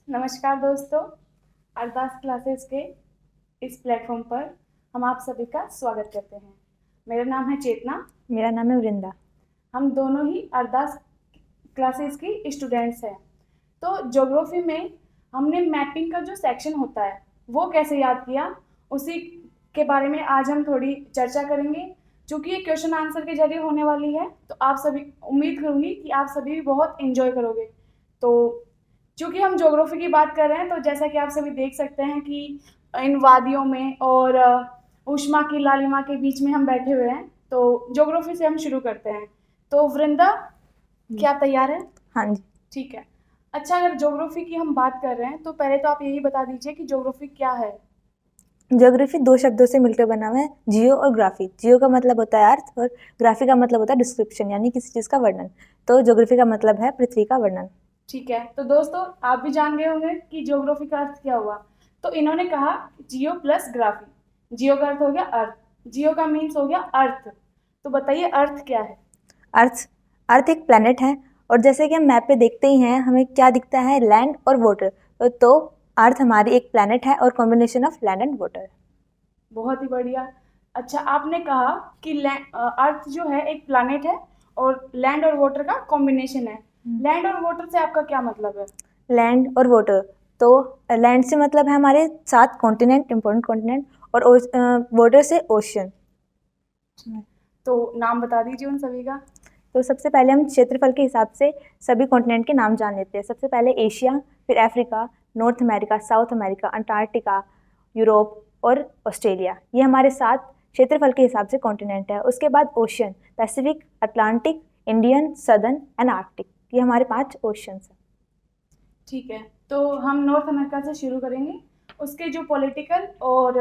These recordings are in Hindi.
नमस्कार दोस्तों, अरदास क्लासेस के इस प्लेटफॉर्म पर हम आप सभी का स्वागत करते हैं। मेरा नाम है चेतना। मेरा नाम है वृंदा। हम दोनों ही अरदास क्लासेस की स्टूडेंट्स हैं। तो ज्योग्राफी में हमने मैपिंग का जो सेक्शन होता है वो कैसे याद किया, उसी के बारे में आज हम थोड़ी चर्चा करेंगे। चूँकि ये क्वेश्चन आंसर के जरिए होने वाली है, तो आप सभी, उम्मीद करूँगी कि आप सभी भी बहुत एंजॉय करोगे। तो चूँकि हम ज्योग्राफी की बात कर रहे हैं, तो जैसा कि आप सभी देख सकते हैं कि इन वादियों में और ऊष्मा की लालिमा के बीच में हम बैठे हुए हैं। तो ज्योग्राफी से हम शुरू करते हैं। तो वृंदा, क्या आप तैयार हैं? हाँ जी। ठीक है। अच्छा, अगर ज्योग्राफी की हम बात कर रहे हैं तो पहले तो आप यही बता दीजिए कि ज्योग्राफी क्या है? ज्योग्राफी दो शब्दों से मिलकर बना हुआ है, जियो और ग्राफी। जियो का मतलब होता है अर्थ और ग्राफी का मतलब होता है डिस्क्रिप्शन, यानी किसी चीज़ का वर्णन। तो ज्योग्राफी का मतलब है पृथ्वी का वर्णन। ठीक है, तो दोस्तों आप भी जान गए होंगे कि ज्योग्राफी का अर्थ क्या हुआ। तो इन्होंने कहा जियो प्लस ग्राफी। जियो का अर्थ हो गया अर्थ, जियो का मीन्स हो गया अर्थ। तो बताइए अर्थ क्या है? अर्थ अर्थ एक प्लैनेट है, और जैसे कि हम मैप पे देखते ही हैं, हमें क्या दिखता है, लैंड और वाटर। तो अर्थ हमारी एक प्लैनेट है और combination of land and water. बहुत ही बढ़िया। अच्छा, आपने कहा कि अर्थ जो है एक प्लैनेट है और लैंड और वाटर का कॉम्बिनेशन है। लैंड और वाटर से आपका क्या मतलब है? लैंड और वाटर, तो लैंड से मतलब है हमारे 7 कॉन्टिनेंट, इम्पोर्टेंट कॉन्टिनेंट, और वाटर से ओशन। तो नाम बता दीजिए उन सभी का। तो सबसे पहले हम क्षेत्रफल के हिसाब से सभी कॉन्टिनेंट के नाम जान लेते हैं। सबसे पहले एशिया, फिर Africa, north America, south America, Antarctica, Europe और ऑस्ट्रेलिया। ये हमारे 7 क्षेत्रफल के हिसाब से कॉन्टिनेंट है। उसके बाद ocean, Pacific, Atlantic, Indian, southern and Arctic. ये हमारे 5 ओशंस हैं। ठीक है, तो हम नॉर्थ अमेरिका से शुरू करेंगे। उसके जो पॉलिटिकल और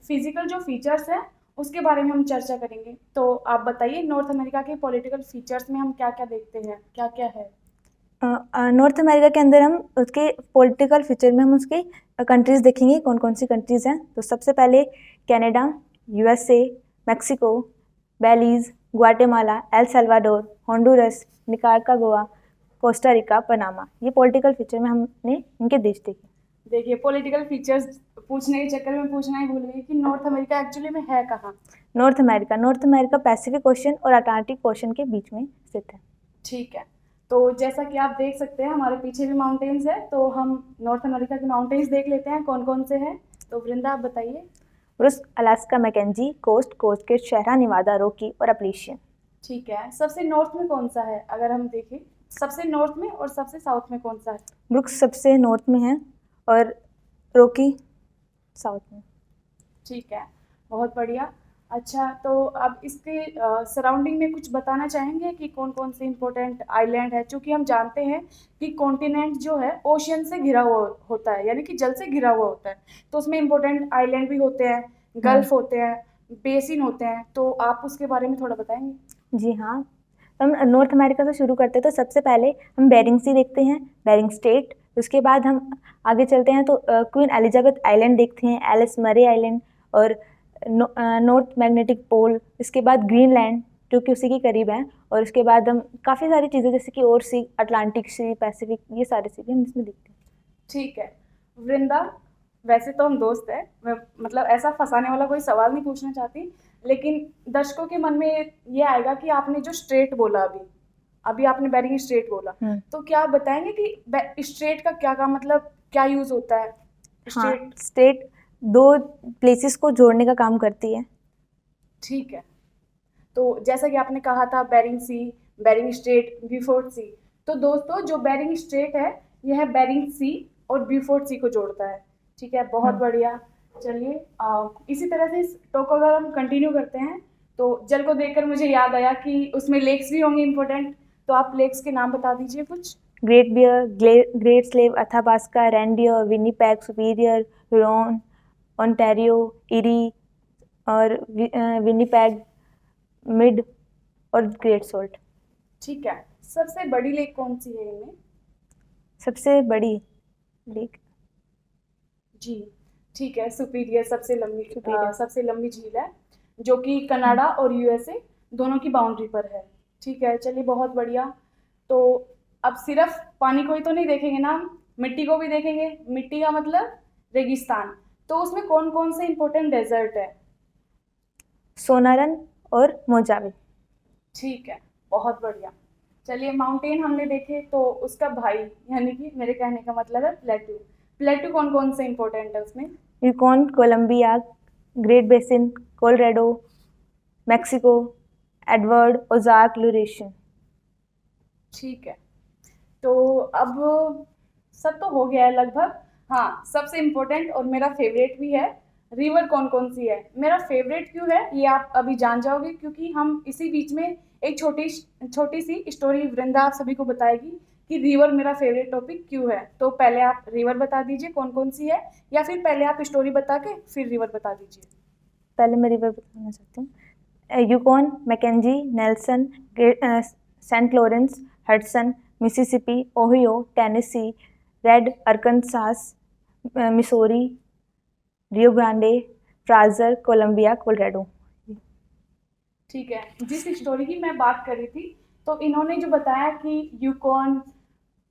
फिजिकल जो फीचर्स हैं उसके बारे में हम चर्चा करेंगे। तो आप बताइए, नॉर्थ अमेरिका के पॉलिटिकल फीचर्स में हम क्या क्या देखते हैं, क्या क्या है? नॉर्थ अमेरिका के अंदर हम उसके पॉलिटिकल फीचर में हम उसके कंट्रीज़ देखेंगे, कौन कौन सी कंट्रीज़ हैं। तो सबसे पहले Canada, USA, Mexico, Belize, Guatemala, El Salvador, Honduras, Nicaragua, Costa Rica, Panama. ये पॉलिटिकल फीचर में हमने इनके देश देखे। देखिए, पॉलिटिकल फीचर्स पूछने के चक्कर में पूछना ही भूल गई कि नॉर्थ अमेरिका एक्चुअली में है कहाँ। नॉर्थ अमेरिका पैसिफिक ओशन और अटलांटिक ओशन के बीच में स्थित है। ठीक है, तो जैसा कि आप देख सकते हैं हमारे पीछे भी माउंटेन्स है, तो हम नॉर्थ अमेरिका के माउंटेन्स देख लेते हैं कौन कौन से हैं। तो वृंदा, आप बताइए। रुस्क, अलास्का, मैकेंजी कोस्ट, कोस्ट के शहरा निवादा, रॉकी और अपलीशियन। ठीक है, सबसे नॉर्थ में कौन सा है अगर हम देखें? सबसे नॉर्थ में और सबसे साउथ में कौन सा है? ब्रुक्स सबसे नॉर्थ में है और रॉकी साउथ में। ठीक है, बहुत बढ़िया। अच्छा, तो अब इसके सराउंडिंग में कुछ बताना चाहेंगे कि कौन कौन से इम्पोर्टेंट आइलैंड है? चूँकि हम जानते हैं कि कॉन्टिनेंट जो है ओशियन से घिरा हुआ होता है, यानी कि जल से घिरा हुआ होता है। तो उसमें इम्पोर्टेंट आइलैंड भी होते हैं, गल्फ होते हैं, बेसिन होते हैं। तो आप उसके बारे में थोड़ा बताएंगे? जी हाँ, हम नॉर्थ अमेरिका से शुरू करते हैं। तो सबसे पहले हम बेरिंग सी देखते हैं, बेरिंग स्टेट। उसके बाद हम आगे चलते हैं तो क्वीन एलिजाबेथ आइलैंड देखते हैं, एलिस मरे आइलैंड और नॉर्थ मैग्नेटिक पोल। इसके बाद ग्रीनलैंड जो कि उसी के करीब है। और उसके बाद हम काफ़ी सारी चीज़ें जैसे कि और सी, अटलांटिक सी, पैसिफिक, ये सारी चीज़ें हम इसमें देखते हैं। ठीक है वृंदा, वैसे तो हम दोस्त हैं, मैं मतलब ऐसा फंसाने वाला कोई सवाल नहीं पूछना चाहती, लेकिन दर्शकों के मन में ये आएगा कि आपने जो स्ट्रेट बोला अभी अभी आपने बेरिंग स्ट्रेट बोला, तो क्या आप बताएंगे कि स्ट्रेट का क्या का मतलब क्या यूज होता है? हाँ, स्ट्रेट। स्टेट दो प्लेसेस को जोड़ने का काम करती है। ठीक है, तो जैसा कि आपने कहा था बेरिंग सी, बेरिंग स्ट्रेट, ब्यूफोर्ट सी। तो दोस्तों जो बेरिंग स्ट्रेट है यह बेरिंग सी और ब्यूफोर्ट सी को जोड़ता है। ठीक है, बहुत बढ़िया। चलिए, इसी तरह से इस टॉक को अगर हम कंटिन्यू करते हैं तो जल को देखकर मुझे याद आया कि उसमें लेक्स भी होंगे इम्पोर्टेंट। तो आप लेक्स के नाम बता दीजिए कुछ। Great Bear, Great Slave, Athabasca, Reindeer, Winnipeg, Superior, Huron, Ontario, Erie और विनीपेग, मिड और ग्रेट सोल्ट। ठीक है, सबसे बड़ी लेक कौन सी है इनमें? सबसे बड़ी लेक जी, ठीक है, सुपीरियर सुपीरियर। सबसे लंबी झील है, जो कि कनाडा और यूएसए दोनों की बाउंड्री पर है। ठीक है, चलिए बहुत बढ़िया। तो अब सिर्फ पानी को ही तो नहीं देखेंगे ना हम, मिट्टी को भी देखेंगे, मिट्टी का मतलब रेगिस्तान। तो उसमें कौन कौन से इंपॉर्टेंट डेजर्ट है? सोनारन और मोजावे। ठीक है, बहुत बढ़िया। चलिए, माउंटेन हमने देखे, तो उसका भाई यानी कि मेरे कहने का मतलब है प्लेटू। प्लेटू कौन कौन से इंपॉर्टेंट है उसमें? Yukon, Columbia, Great Basin, Colorado, Mexico, Edward, Ozark, Laurentian. ठीक है, तो अब सब तो हो गया है लगभग। हाँ, सबसे इम्पोर्टेंट और मेरा फेवरेट भी है, रिवर कौन कौन सी है। मेरा फेवरेट क्यों है ये आप अभी जान जाओगे, क्योंकि हम इसी बीच में एक छोटी छोटी सी स्टोरी वृंदा आप सभी को बताएगी कि रिवर मेरा फेवरेट टॉपिक क्यों है। तो पहले आप रिवर बता दीजिए कौन कौन सी है, या फिर पहले आप स्टोरी बता के फिर रिवर बता दीजिए। पहले मैं रिवर बताना चाहती हूँ। Yukon, Mackenzie, Nelson, Saint Lawrence, Hudson, Mississippi, Ohio, Tennessee, Red, Arkansas, Missouri, Rio Grande, Fraser, Columbia, Colorado. ठीक है, जिस स्टोरी की मैं बात कर रही थी, तो इन्होंने जो बताया कि Yukon,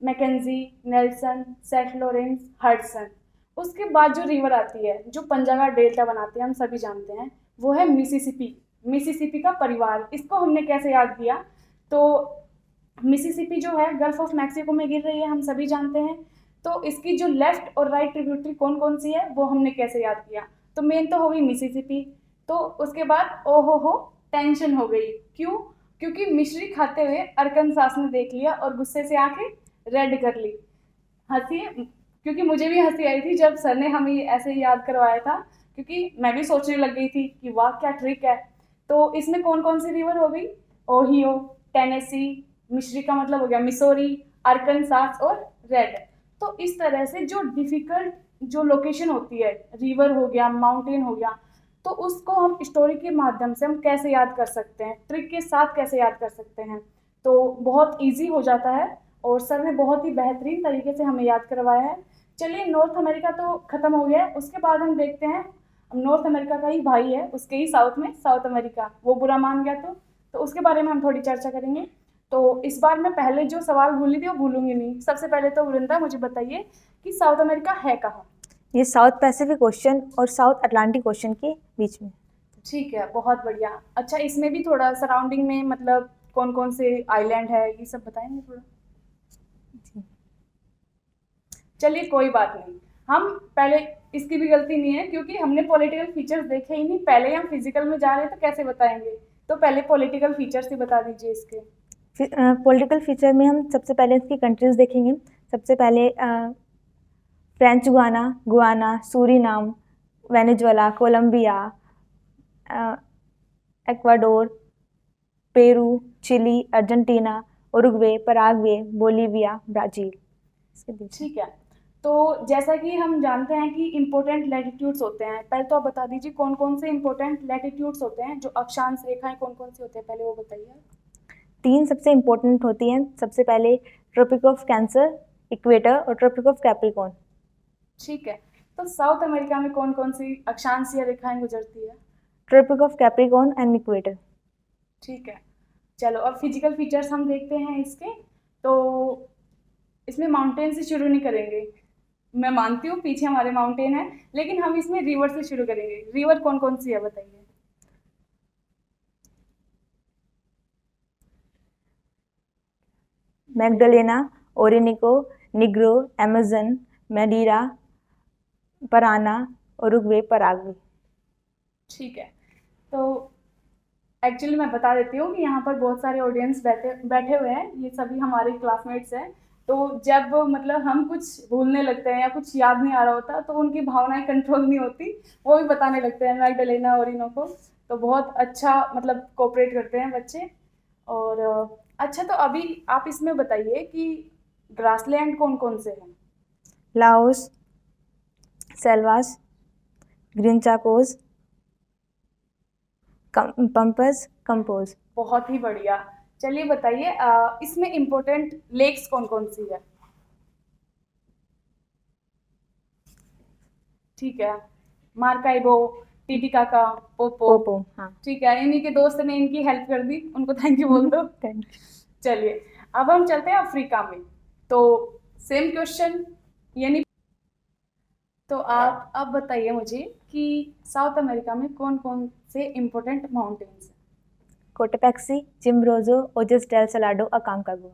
Mackenzie, Nelson, Saint Lawrence, Hudson, उसके बाद जो रिवर आती है जो पंजा का डेल्टा बनाते हैं हम सभी जानते हैं, वो है मिसिसिपी। मिसिसिपी का परिवार, इसको हमने कैसे याद किया? तो मिसिसिपी जो है गल्फ ऑफ मैक्सिको में गिर रही है, हम सभी जानते हैं। तो इसकी जो लेफ्ट और राइट ट्रिब्यूटरी कौन कौन सी है वो हमने कैसे याद किया? तो मेन तो हो गई मिसिसिपी। तो उसके बाद ओ हो टेंशन हो गई। क्यों? क्योंकि मिश्री खाते हुए अरकनसास ने देख लिया और गुस्से से आंखें रेड कर ली। हंसी, क्योंकि मुझे भी हंसी आई थी जब सर ने हमें ऐसे ही याद करवाया था, क्योंकि मैं भी सोचने लग गई थी कि वाह क्या ट्रिक है। तो इसमें कौन कौन सी रिवर हो गई? ओहियो, टेनेसी, मिश्री का मतलब हो गया मिसोरी, अरकनसास और रेड। तो इस तरह से जो डिफिकल्ट जो लोकेशन होती है, रिवर हो गया, माउंटेन हो गया, तो उसको हम स्टोरी के माध्यम से हम कैसे याद कर सकते हैं, ट्रिक के साथ कैसे याद कर सकते हैं। तो बहुत इजी हो जाता है और सर ने बहुत ही बेहतरीन तरीके से हमें याद करवाया है। चलिए, नॉर्थ अमेरिका तो खत्म हो गया है, उसके बाद हम देखते हैं नॉर्थ अमेरिका का ही भाई है, उसके ही साउथ में साउथ अमेरिका, वो बुरा मान गया तो उसके बारे में हम थोड़ी चर्चा करेंगे। तो इस बार मैं पहले जो सवाल भूली थी वो भूलूंगी नहीं। सबसे पहले तो वृंदा मुझे बताइए कि साउथ अमेरिका है कहाँ? ये साउथ पैसिफिक ओशन और साउथ अटलांटिक ओशन के बीच में। ठीक है, बहुत बढ़िया। अच्छा, इसमें भी थोड़ा सराउंडिंग में मतलब कौन कौन से आइलैंड है ये सब बताएंगे थोड़ा? जी। चलिए, कोई बात नहीं, हम पहले, इसकी भी गलती नहीं है क्योंकि हमने पॉलिटिकल फीचर्स देखे ही नहीं, पहले हम फिजिकल में जा रहे हैं तो कैसे बताएंगे। तो पहले पॉलिटिकल फीचर्स ही बता दीजिए इसके। पॉलिटिकल फीचर में हम सबसे पहले इसकी कंट्रीज देखेंगे। सबसे पहले French Guiana, Guyana, Suriname, Venezuela, Colombia, Ecuador, Peru, Chile, Argentina, Uruguay, Paraguay, Bolivia, Brazil. इसके बीच में। ठीक है, तो जैसा कि हम जानते हैं कि इम्पोर्टेंट लैटिट्यूड्स होते हैं, पहले तो आप बता दीजिए कौन कौन से इम्पोर्टेंट लैटिट्यूड्स होते हैं, जो अक्षांश रेखाएं कौन कौन सी होती हैं, पहले वो बताइए। 3 सबसे इम्पोर्टेंट होती हैं। सबसे पहले ट्रॉपिक ऑफ कैंसर, इक्वेटर और ट्रॉपिक ऑफ कैप्रिकॉर्न। ठीक है, तो साउथ अमेरिका में कौन कौन सी अक्षांश या रेखाएं गुजरती है? Tropic of Capricorn and equator. ठीक है, चलो अब फिजिकल फीचर्स हम देखते हैं इसके। तो इसमें माउंटेन से शुरू नहीं करेंगे, मैं मानती हूँ पीछे हमारे माउंटेन है, लेकिन हम इसमें रिवर से शुरू करेंगे। रिवर कौन कौन सी है बताइए? Magdalena, Orinoco, Negro, Amazon, Madeira, Parana, Uruguay, Paraguay. ठीक है, तो एक्चुअली मैं बता देती हूँ कि यहाँ पर बहुत सारे ऑडियंस बैठे बैठे हुए हैं, ये सभी हमारे क्लासमेट्स हैं। तो जब मतलब हम कुछ भूलने लगते हैं या कुछ याद नहीं आ रहा होता तो उनकी भावनाएं कंट्रोल नहीं होती, वो भी बताने लगते हैं मैग्डलेना ओरिनोको। तो बहुत अच्छा मतलब कोऑपरेट करते हैं बच्चे। और अच्छा, तो अभी आप इसमें बताइए कि ग्रासलैंड कौन कौन से हैं? Llanos, Selvas, Gran Chaco, Pampas, Campos. बहुत ही बढ़िया। चलिए बताइए, इसमें इम्पोर्टेंट लेक्स कौन कौन सी है? ठीक है, मार्काइबो, टिटिकाका, पोपो। पोपो, हाँ। ठीक है, इन्हीं के दोस्त ने इनकी हेल्प कर दी, उनको थैंक यू बोल दो। Thank you. चलिए, अब हम चलते हैं अफ्रीका में। तो सेम क्वेश्चन, यानी तो आप अब बताइए मुझे कि साउथ अमेरिका में कौन कौन से इम्पोर्टेंट माउंटेन्स हैं। कोटोपैक्सी, चिम्बोरजो, ओजस डेल सलाडो, अकांकागुआ।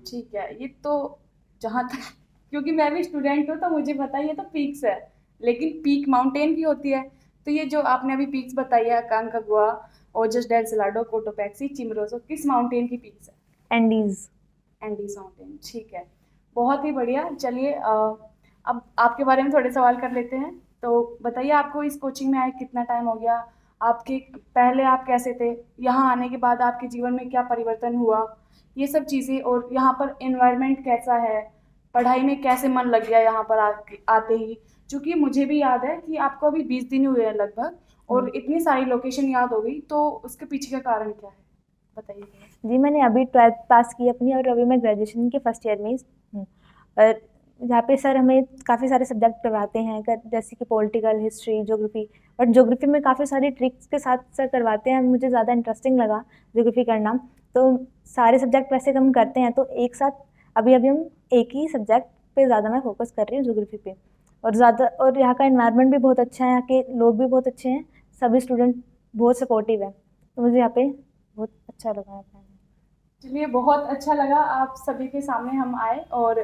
ठीक है, ये तो जहाँ तक क्योंकि मैं भी स्टूडेंट हूँ तो मुझे पता है ये तो पीक्स है, लेकिन पीक माउंटेन की होती है। तो ये जो आपने अभी पीक्स बताई है, अकांकागुआ, ओजस डेल सलाडो, कोटोपैक्सी, चिमरोजो, किस माउंटेन की पीक्स है? एंडीज। एंडीज माउंटेन, ठीक है। बहुत ही बढ़िया। चलिए अब आपके बारे में थोड़े सवाल कर लेते हैं। तो बताइए, आपको इस कोचिंग में आए कितना टाइम हो गया? आपके पहले आप कैसे थे? यहाँ आने के बाद आपके जीवन में क्या परिवर्तन हुआ? ये सब चीज़ें, और यहाँ पर एनवायरनमेंट कैसा है? पढ़ाई में कैसे मन लग गया यहाँ पर आते ही? क्योंकि मुझे भी याद है कि आपको अभी 20 दिन हुए हैं लगभग, और इतनी सारी लोकेशन याद हो गई, तो उसके पीछे का कारण क्या है, बताइए। जी, मैंने अभी 12th पास की अपनी, और अभी मैं ग्रेजुएशन के फर्स्ट ईयर में ही हूँ। और यहाँ पे सर हमें काफ़ी सारे सब्जेक्ट करवाते हैं, जैसे कि पॉलिटिकल, हिस्ट्री, ज्योग्राफी। और ज्योग्राफी में काफ़ी सारी ट्रिक्स के साथ सर करवाते हैं, मुझे ज़्यादा इंटरेस्टिंग लगा ज्योग्राफी करना। तो सारे सब्जेक्ट वैसे हम करते हैं, तो एक साथ अभी अभी हम एक ही सब्जेक्ट पे ज़्यादा मैं फोकस कर रही हूँ, ज्योग्राफी पे। और यहाँ का एनवायरनमेंट भी बहुत अच्छा है, यहाँ के लोग भी बहुत अच्छे हैं, सभी स्टूडेंट बहुत सपोर्टिव है, तो मुझे यहाँ पे बहुत अच्छा लगा है। चलिए, बहुत अच्छा लगा आप सभी के सामने हम आए, और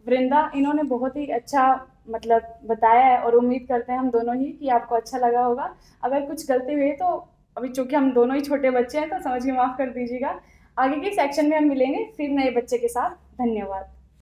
वृंदा इन्होंने बहुत ही अच्छा मतलब बताया है, और उम्मीद करते हैं हम दोनों ही कि आपको अच्छा लगा होगा। अगर कुछ गलती हुई तो अभी चूंकि हम दोनों ही छोटे बच्चे हैं तो समझ के माफ़ कर दीजिएगा। आगे के सेक्शन में हम मिलेंगे फिर नए बच्चे के साथ। धन्यवाद।